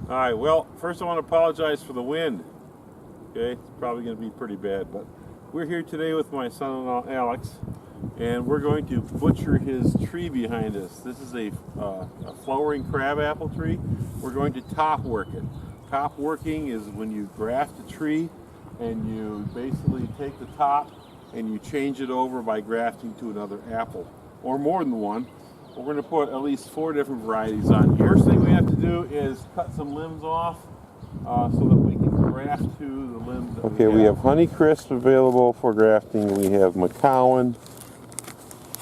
Alright, well, first I want to apologize for the wind. Okay, it's probably going to be pretty bad, but we're here today with my son-in-law Alex, and we're going to butcher his tree behind us. This is a flowering crabapple tree. We're going to top work it. Top working is when you graft a tree and you basically take the top and you change it over by grafting to another apple, or more than one. We're going to put at least 4 different varieties on here. First thing we have to do is cut some limbs off so that we can graft to the limbs that we have Honeycrisp available for grafting. We have McCowan.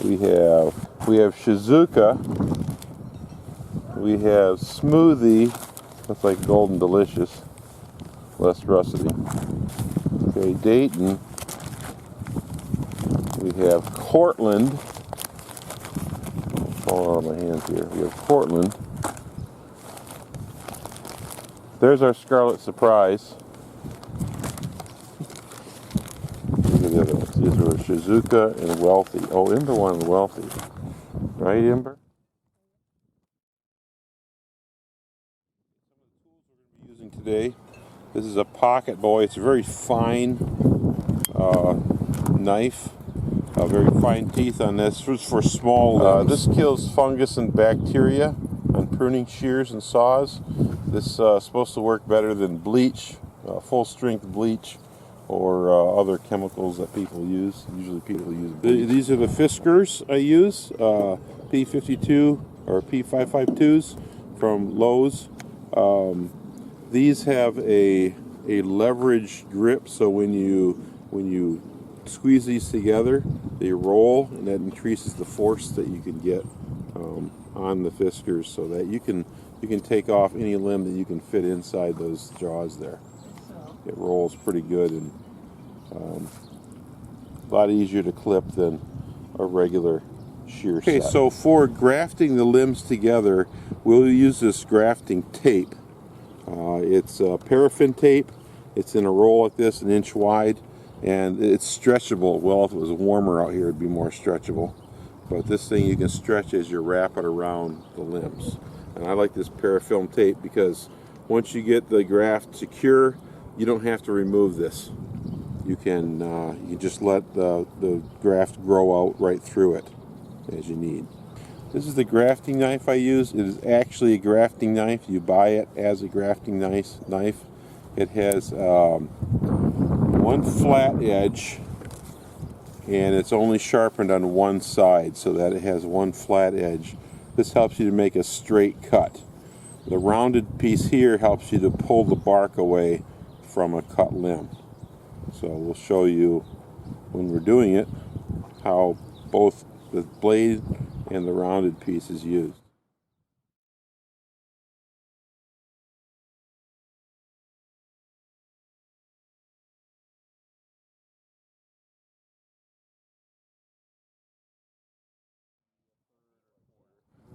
We have Shizuka. We have Smoothie. That's like Golden Delicious. Less rusty. Okay, Dayton. We have Cortland. Falling out of my hands here. We have Cortland. There's our Scarlet Surprise. Look at the other ones. These are Shizuka and Wealthy. Oh, Ember wanted Wealthy. Right, Ember? Some of the tools we're going to be using today. This is a pocket boy. It's a very fine knife. Very fine teeth on this. This is for small limbs. This kills fungus and bacteria on pruning shears and saws. This is supposed to work better than bleach, full-strength bleach, or other chemicals that people use. Usually people use bleach. These are the Fiskars I use, P52 or P552s from Lowe's. These have a leveraged grip, so when you squeeze these together, they roll, and that increases the force that you can get on the Fiskars, so that you can take off any limb that you can fit inside those jaws there. It rolls pretty good and a lot easier to clip than a regular shear set. Okay, so for grafting the limbs together, we'll use this grafting tape. It's paraffin tape. It's in a roll like this, 1 inch wide. And it's stretchable. Well, if it was warmer out here, it'd be more stretchable. But this thing you can stretch as you wrap it around the limbs. And I like this parafilm tape because once you get the graft secure, you don't have to remove this. You can just let the graft grow out right through it as you need. This is the grafting knife I use. It is actually a grafting knife. You buy it as a grafting knife. It has one flat edge, and it's only sharpened on one side so that it has one flat edge. This helps you to make a straight cut. The rounded piece here helps you to pull the bark away from a cut limb. So we'll show you when we're doing it how both the blade and the rounded piece is used.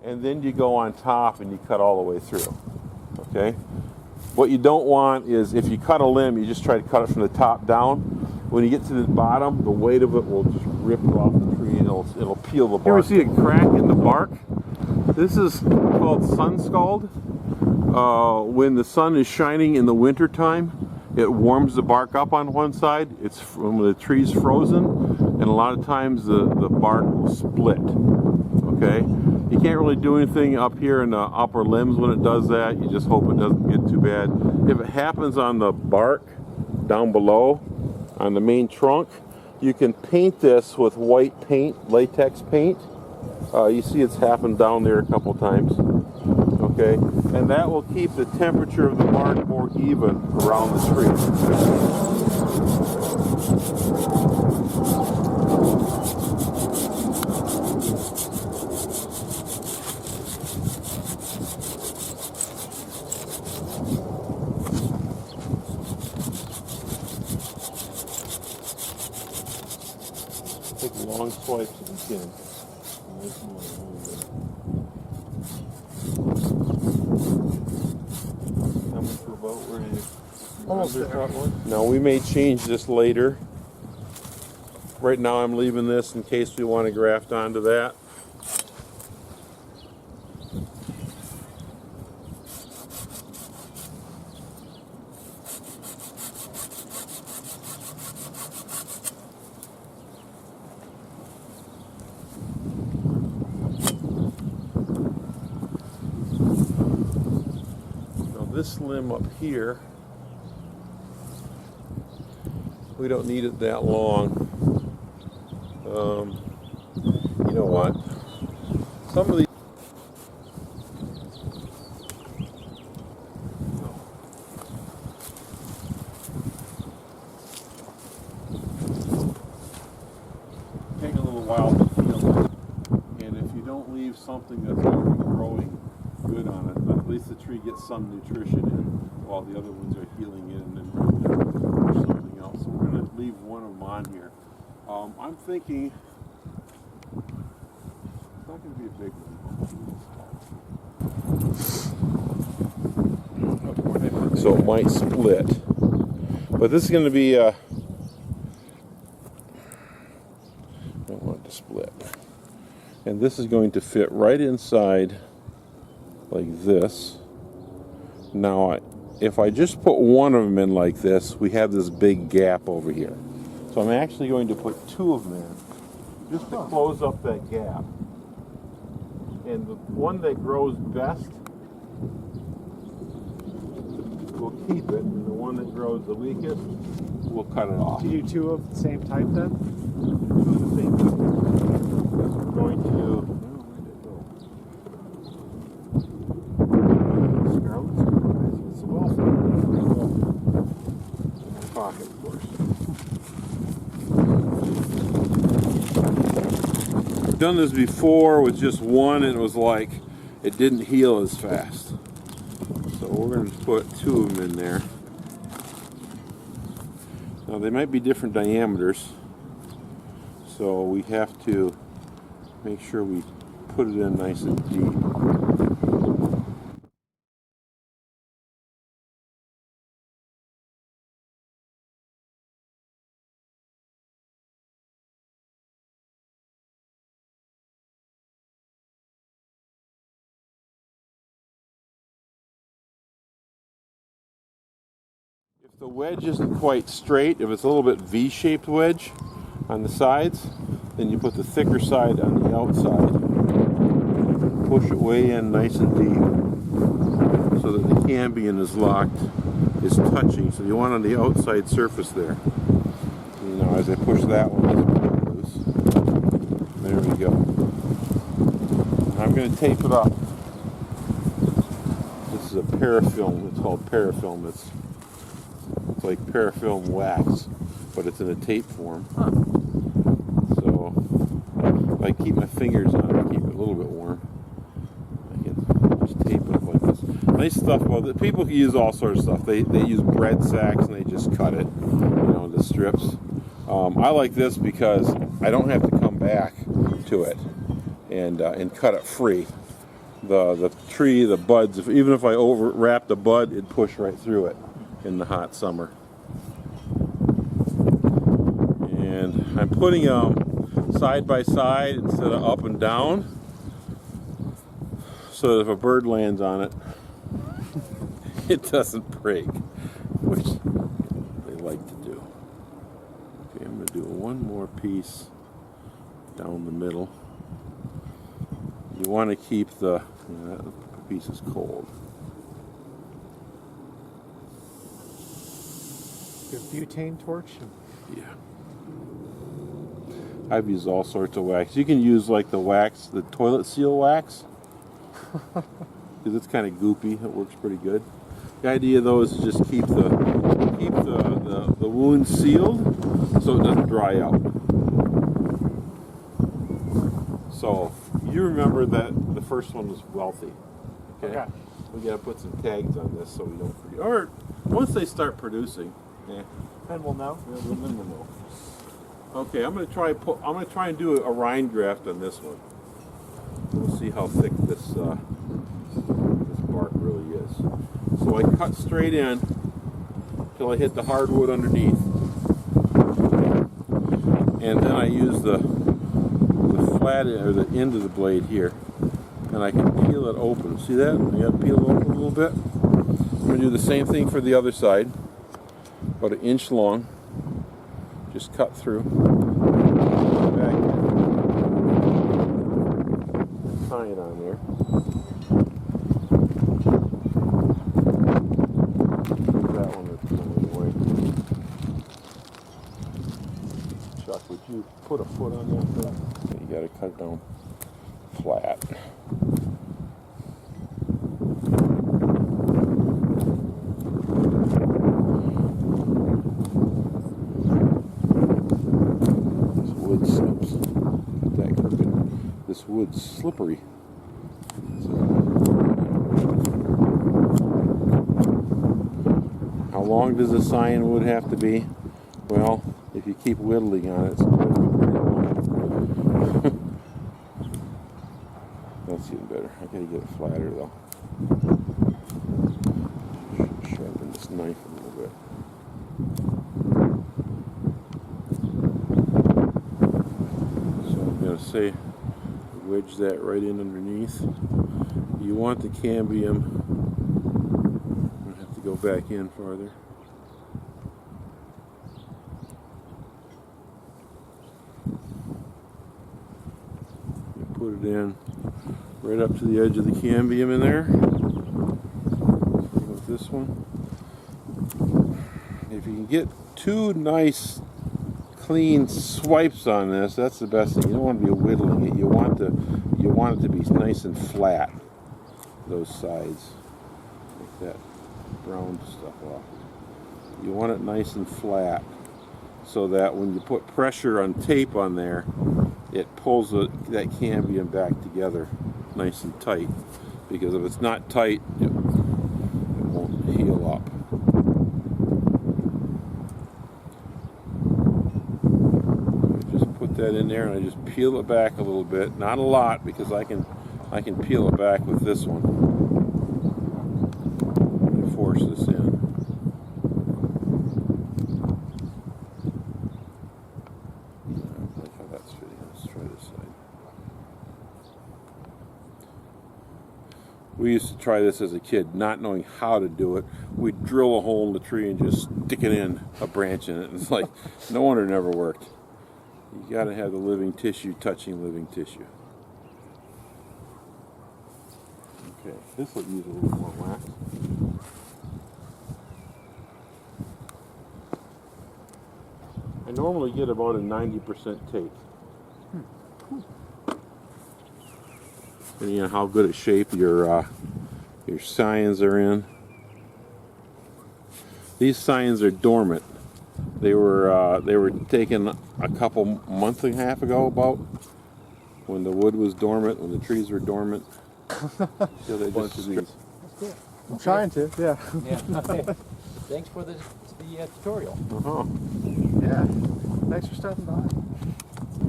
And then you go on top and you cut all the way through. Okay? What you don't want is if you cut a limb, you just try to cut it from the top down. When you get to the bottom, the weight of it will just rip it off the tree and it'll peel the bark. You ever see a crack in the bark? This is called sun scald. When the sun is shining in the winter time, it warms the bark up on one side. It's when the tree's frozen, and a lot of times the bark will split. Okay? You can't really do anything up here in the upper limbs when it does that. You just hope it doesn't get too bad. If it happens on the bark down below, on the main trunk, you can paint this with white paint, latex paint. You see it's happened down there a couple times. Okay? And that will keep the temperature of the bark more even around the tree. Take long swipes if you can. How much for a boat? Where are you? Almost there. No, we may change this later. Right now I'm leaving this in case we want to graft onto that. Now this limb up here, we don't need it that long. You know what? Some of these take a little while to heal, and if you don't leave something that's already growing good on it, at least the tree gets some nutrition in while the other ones are healing in and then ready to push something else. So we're going to leave one of them on here. I'm thinking it's not going to be a big one. So it might split. But this is going to be I don't want it to split. And this is going to fit right inside like this. Now, if I just put one of them in like this, we have this big gap over here. So I'm actually going to put two of them in, just to close up that gap. And the one that grows best, we'll keep it, and the one that grows the weakest, we'll cut it off. Do you do two of the same type then? Two of the same type. We're going to... Pocket, of course. I've done this before with just one, and it was like it didn't heal as fast. So we're going to put two of them in there. Now they might be different diameters, so we have to make sure we put it in nice and deep. If the wedge isn't quite straight, if it's a little bit V-shaped wedge on the sides, then you put the thicker side on the outside. Push it way in nice and deep so that the cambium is locked, is touching. So you want on the outside surface there. You know, as I push that one, it's loose. There we go. I'm going to tape it up. This is a parafilm. It's called parafilm. It's like parafilm wax, but it's in a tape form. So if I keep my fingers on it, keep it a little bit warm, I can just tape it up like this. Nice stuff. Well, people can use all sorts of stuff. They use bread sacks and they just cut it, you know, into strips. I like this because I don't have to come back to it and cut it free. The tree, the buds, even if I overwrap the bud, it'd push right through it in the hot summer. And I'm putting them side by side instead of up and down, so that if a bird lands on it, it doesn't break, which they like to do. Okay, I'm going to do one more piece down the middle. You want to keep that piece is cold. Your butane torch? Yeah. I've used all sorts of wax. You can use like the wax, the toilet seal wax, because it's kind of goopy. It works pretty good. The idea though is to just keep the wound sealed so it doesn't dry out. So you remember that the first one was wealthy. Okay. We got to put some tags on this so we don't forget. Or once they start producing. Yeah. Then we'll know. Yeah, then we'll know. Okay, I'm gonna try and do a rind graft on this one. We'll see how thick this bark really is. So I cut straight in till I hit the hardwood underneath, and then I use the flat or the end of the blade here, and I can peel it open. See that? I got to peel it open a little bit. I'm gonna do the same thing for the other side. About an inch long. just cut through. Back in. Sign on there. That one is going away. Chuck, would you put a foot on that thing? You got to cut it down flat. This wood's slippery. So, how long does a cyan wood have to be? Well, if you keep whittling on it, it's going to be pretty long. That's even better. I gotta get it flatter though. Sharpen this knife a little bit. So I'm gonna say, wedge that right in underneath. You want the cambium. I have to go back in farther. You put it in right up to the edge of the cambium in there. With this one. If you can get two nice clean swipes on this, that's the best thing. You don't want to be whittling it. You want it to be nice and flat. Those sides, like that brown stuff off. You want it nice and flat, so that when you put pressure on tape on there, it pulls that cambium back together, nice and tight. Because if it's not tight, it won't heal up. That in there, and I just peel it back a little bit, not a lot, because I can peel it back with this one and force this in. I like how that's fitting. Let's try this side. We used to try this as a kid, not knowing how to do it. We'd drill a hole in the tree and just stick it in a branch in it, and it's like, no wonder it never worked. You got to have the living tissue touching living tissue. Okay, this will use a little more wax. I normally get about a 90% take. Depending on how good a shape your cyans are in. These cyans are dormant. They were taken a couple months and a half ago, about when the wood was dormant, when the trees were dormant. So they just That's good. I'm trying to, yeah. Thanks for the tutorial. Yeah. Thanks for stopping by.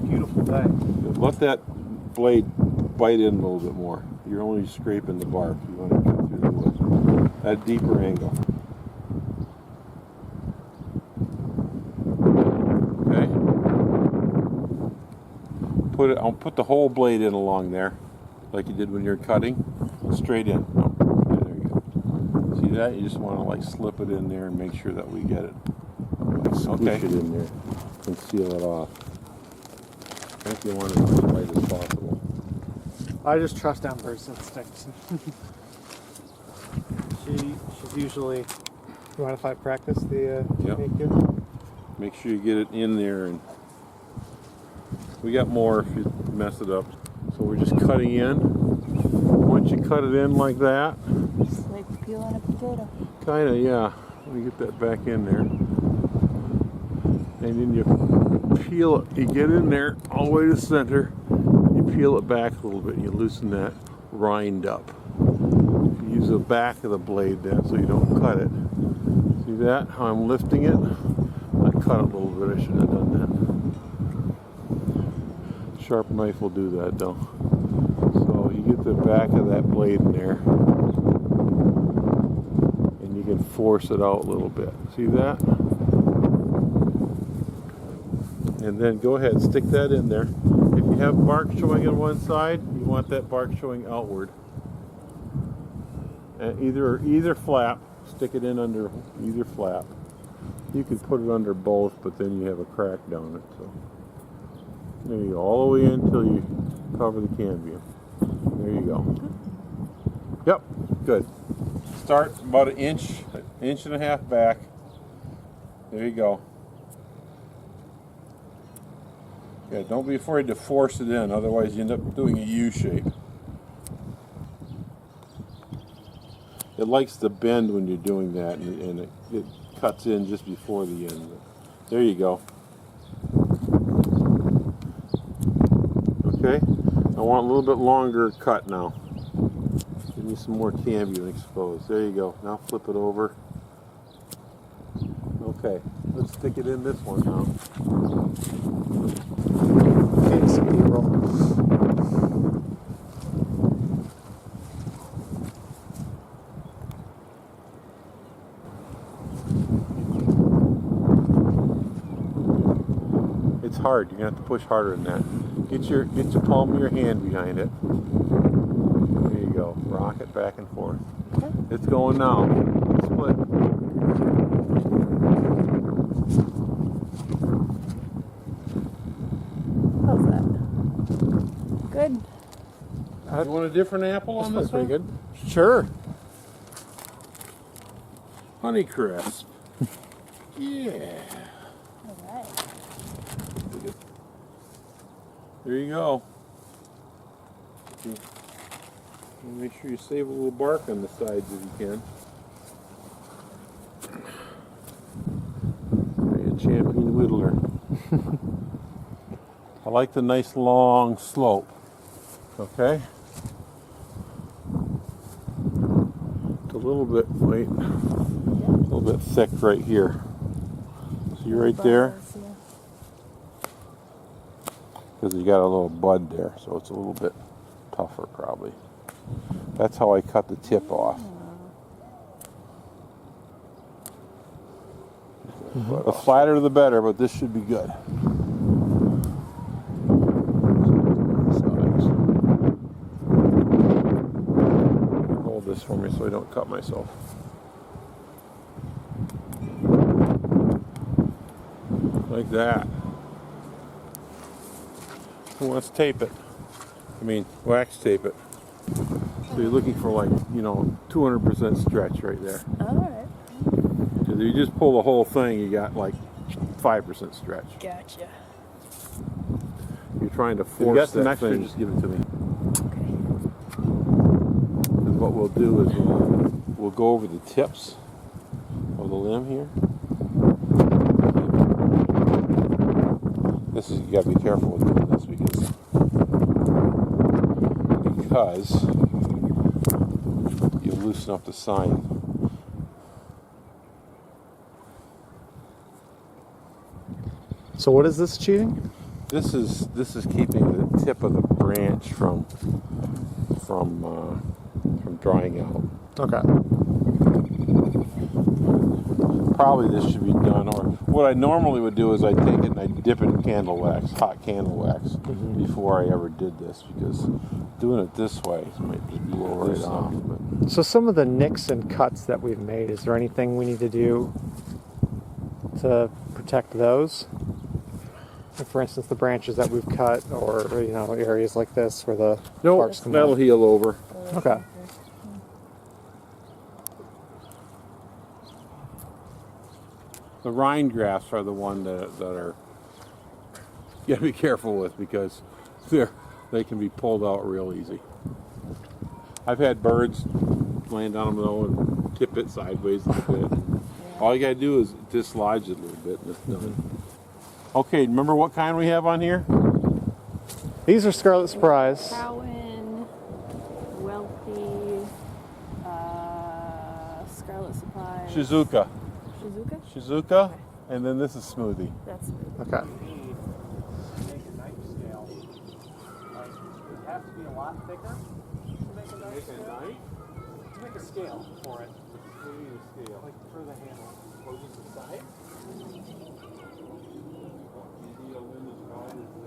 Beautiful day. Let that blade bite in a little bit more. You're only scraping the bark. You want to cut through the wood. That deeper angle. I'll put the whole blade in along there, like you did when you're cutting, straight in. Oh, okay, there you go. See that? You just want to like slip it in there and make sure that we get it. Okay. Push it in there and seal it off. I think you want it as light as possible. I just trust Amber's instincts. She's usually. You mind if I practice the technique here? Make sure you get it in there, and we got more if you mess it up. So we're just cutting in. Once you cut it in like that. It's like peeling a potato. Kind of, yeah. Let me get that back in there. And then you peel it. You get in there all the way to the center. You peel it back a little bit. And you loosen that rind up. You use the back of the blade then so you don't cut it. See that? How I'm lifting it? I cut it a little bit. I should have done that. Sharp knife will do that though. So you get the back of that blade in there and you can force it out a little bit. See that? And then go ahead, stick that in there. If you have bark showing on one side, you want that bark showing outward. And either flap, stick it in under either flap. You could put it under both, but then you have a crack down it. So there you go, all the way in until you cover the cambium. There you go. Yep, good. Start about an inch and a half back. There you go. Yeah, don't be afraid to force it in, otherwise you end up doing a U shape. It likes to bend when you're doing that, and it cuts in just before the end. There you go. Okay, I want a little bit longer cut now. Give me some more cambium exposed. There you go. Now flip it over. Okay, let's stick it in this one now. Okay, some B-roll. It's hard. You're gonna have to push harder than that. Get your palm of your hand behind it. There you go. Rock it back and forth. Okay. It's going now. Split. How's that? Good. You want a different apple on this one? Pretty good. Sure. Honey crisp. Yeah. All right. There you go. Make sure you save a little bark on the sides if you can. You're a champion whittler. I like the nice long slope. Okay? It's a little bit, wait, a little bit thick right here. See right there? Buzz, yeah. Because you got a little bud there, so it's a little bit tougher probably. That's how I cut the tip off. The flatter the better, but this should be good. Hold this for me so I don't cut myself. Like that. Who wants to tape it? I mean, wax tape it. So you're looking for like, 200% stretch right there. All right. Because if you just pull the whole thing, you got like 5% stretch. Gotcha. You're trying to force that thing. Extra, just give it to me. Okay. And what we'll do is we'll go over the tips of the limb here. This is, you gotta be careful with doing this because you loosen up the sign. So what is this achieving? This is keeping the tip of the branch from drying out. Okay. Probably this should be done, or what I normally would do is I take it and I dip it in candle wax, hot candle wax, before I ever did this, because doing it this way might just blow right off. But So some of the nicks and cuts that we've made, is there anything we need to do to protect those? Like for instance, the branches that we've cut, or areas like this where the bark's come that'll out. heal over. Okay. The rind grafts are the one that are you gotta be careful with because they can be pulled out real easy. I've had birds land on them though and tip it sideways a little bit. All you gotta do is dislodge it a little bit and it's done. Okay, remember what kind we have on here? These are Scarlet Surprise. Cowan, Wealthy, Scarlet Supply. Shizuka. Shizuka? Shizuka, Okay. and then this is Smoothie. That's smooth. Okay. Make a knife scale. It has to be a lot thicker to make a knife scale. To make a scale for it. What do you need a scale? Like for the handle. Or just the side. You need a limb as wide as the